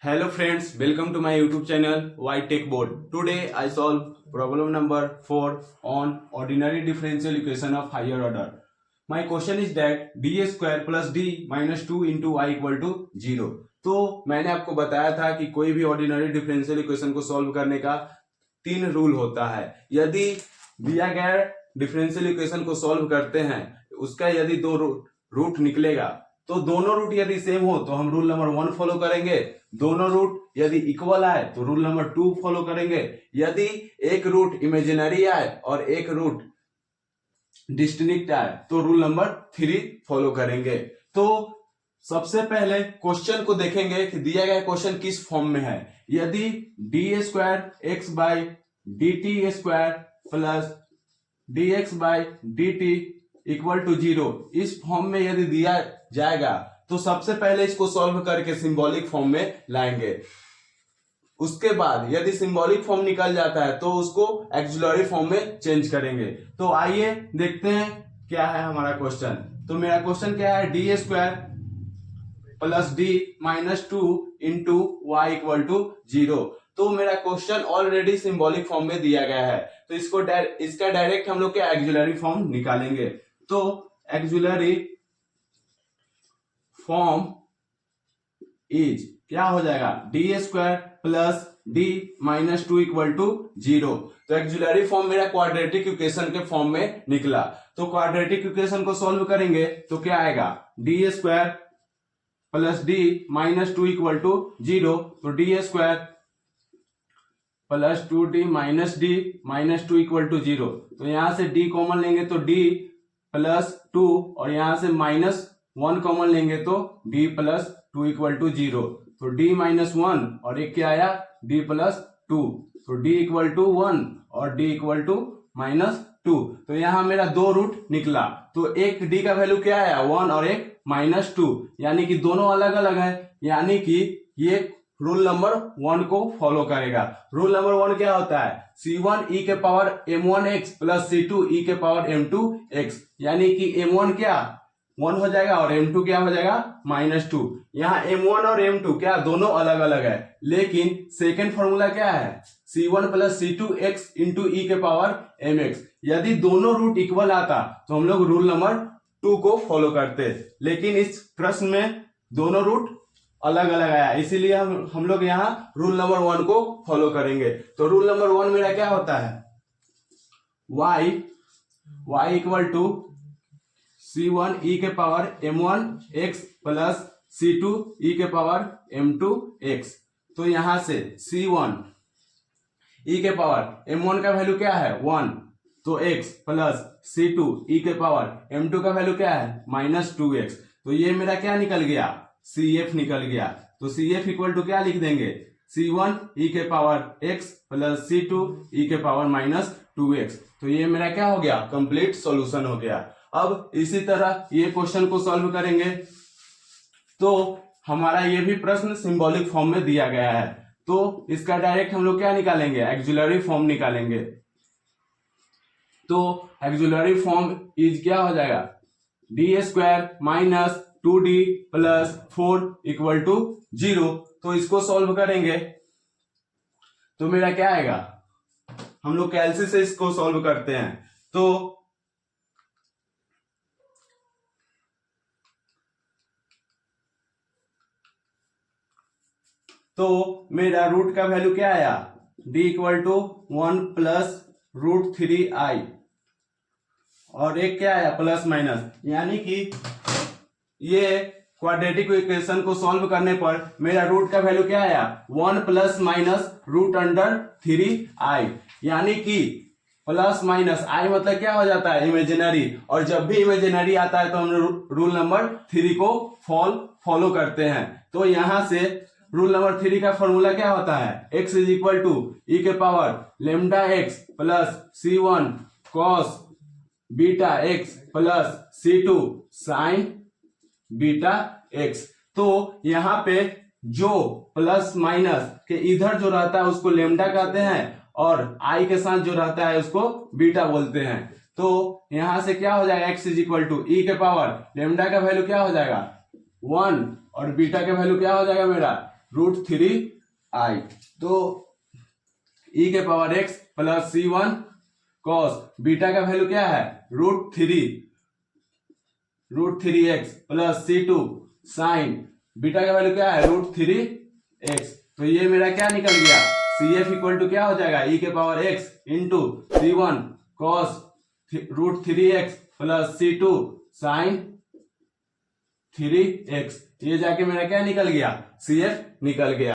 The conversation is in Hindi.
Hello friends, welcome to my YouTube channel White Tech Board. Today I solve problem number 4 on ordinary differential equation of higher order. My question is that d square plus d minus 2 into y equal to 0. तो मैंने आपको बताया था कि कोई भी ऑर्डिनरी डिफरेंशियल इक्वेशन को सॉल्व करने का 3 रूल होता है। यदि दिया गया डिफरेंशियल इक्वेशन को सॉल्व करते हैं, उसका यदि दो रूट निकलेगा तो दोनों रूट यदि सेम हो तो हम रूल नंबर 1 फॉलो करेंगे, दोनों रूट यदि इक्वल आए तो रूल नंबर 2 फॉलो करेंगे, यदि एक रूट इमेजिनरी आए और एक रूट डिस्टिंक्ट आए तो रूल नंबर 3 फॉलो करेंगे। तो सबसे पहले क्वेश्चन को देखेंगे कि दिया गया क्वेश्चन किस फॉर्म में है। यदि d square x by d t square plus d x by d t equal to 0 इस फॉर्म में यदि दिया जाएगा तो सबसे पहले इसको सॉल्व करके सिंबॉलिक फॉर्म में लाएंगे। उसके बाद यदि सिंबॉलिक फॉर्म निकल जाता है तो उसको एक्सिलरी फॉर्म में चेंज करेंगे। तो आइए देखते हैं क्या है हमारा क्वेश्चन। तो मेरा क्वेश्चन क्या है, d square plus d minus 2 into y equal to 0। तो मेरा क्वेश्चन ऑलरेडी सिंबॉलिक फॉर्म में दिया गया है तो इसका डायरेक्ट हम लोग के एक्सिलरी फॉर्म निकालेंगे। तो एक्सिलरी फॉर्म इज क्या हो जाएगा, d square plus d minus 2 equal to 0। तो एक्सिलरी फॉर्म मेरा क्वाड्रेटिक इक्वेशन के फॉर्म में निकला। तो क्वाड्रेटिक इक्वेशन को सॉल्व करेंगे तो क्या आएगा, d square plus d minus 2 equal to 0। तो d square plus 2d minus d minus 2 equal to 0। तो यहां से d कॉमन लेंगे तो d प्लस 2 और यहां से माइनस 1 कॉमन लेंगे तो d प्लस 2 इक्वल टू 0। तो d माइनस 1 और एक क्या आया, d प्लस 2। तो d इक्वल टू 1 और d इक्वल टू माइनस 2। तो यहां मेरा दो रूट निकला। तो एक d का वैल्यू क्या आया 1 और एक माइनस 2, यानी कि दोनों अलग अलग है, यानी कि ये रूल नंबर 1 को फॉलो करेगा। रूल नंबर 1 क्या होता है, c1 e के power m1x plus c2 e के पावर m2x, यानी कि m1 क्या 1 हो जाएगा और m2 क्या हो जाएगा माइनस 2। यहाँ m1 और m2 क्या दोनों अलग अलग है, लेकिन सेकेंड फॉर्मूला क्या है c1 plus c2x into e के पावर mx। यदि दोनों रूट इक्वल आता तो हम लोग रूल नंबर 2 को फॉलो करते, लेकिन इस प्रश्न में दोनों रूट अलग अलग आया, इसीलिए हम लोग यहाँ रूल नंबर 1 को फॉलो करेंगे। तो रूल नंबर 1 मेरा क्या होता है, y equal to c1 e के power m1x plus c2 e के पावर m2x। तो यहां से c1 e के पावर m1 का वैल्यू क्या है 1, तो x प्लस c2 e के पावर m2 का वैल्यू क्या है माइनस 2x। तो ये मेरा क्या निकल गया, CF निकल गया। तो CF इक्वल टू क्या लिख देंगे, C1 e के power x plus C2 e के पावर माइनस 2x। तो ये मेरा क्या हो गया, कंप्लीट सॉल्यूशन हो गया। अब इसी तरह ये क्वेश्चन को सॉल्व करेंगे। तो हमारा ये भी प्रश्न सिंबॉलिक फॉर्म में दिया गया है, तो इसका डायरेक्ट हम लोग क्या निकालेंगे, एक्सिलरी फॉर्म निकालेंगे। तो एक्सिलरी फॉर्म इज क्या हो जाएगा, d square minus 2d plus 4 equal to 0। तो इसको सॉल्व करेंगे तो मेरा क्या आएगा, हम लोग कैलसी से इसको सॉल्व करते हैं। तो मेरा रूट का वैल्यू क्या आया, d equal to 1 plus root 3i और एक क्या आया प्लस माइनस, यानी कि ये क्वाड्रेटिक इक्वेशन को सॉल्व करने पर मेरा रूट का वैल्यू क्या आया 1 plus minus root under 3i, यानी कि प्लस माइनस i मतलब क्या हो जाता है इमेजिनरी, और जब भी इमेजिनरी आता है तो हम रूल नंबर 3 को फॉलो करते हैं। तो यहां से रूल नंबर 3 का फॉर्मूला क्या होता है, x is equal to e के power lambda x plus c1 cos beta x plus c2 sine beta x। तो यहाँ पे जो प्लस माइनस के इधर जो रहता है उसको लेमडा कहते हैं और i के साथ जो रहता है उसको बीटा बोलते हैं। तो यहां से क्या हो जाएगा, x is equal to e के पावर लेमडा का वैल्यू क्या हो जाएगा 1 और बीटा का वैल्यू क्या हो जाएगा मेरा √3i। तो e के power x plus c1 cos beta का वैल्यू क्या है √3x plus c2 sine beta का वैल्यू क्या है √3x। तो ये मेरा क्या निकल गया CF इक्वल टू क्या हो जाएगा e के power x into c1 cos √3x plus c2 sine 3x। ये जाके मेरा क्या निकल गया CF निकल गया।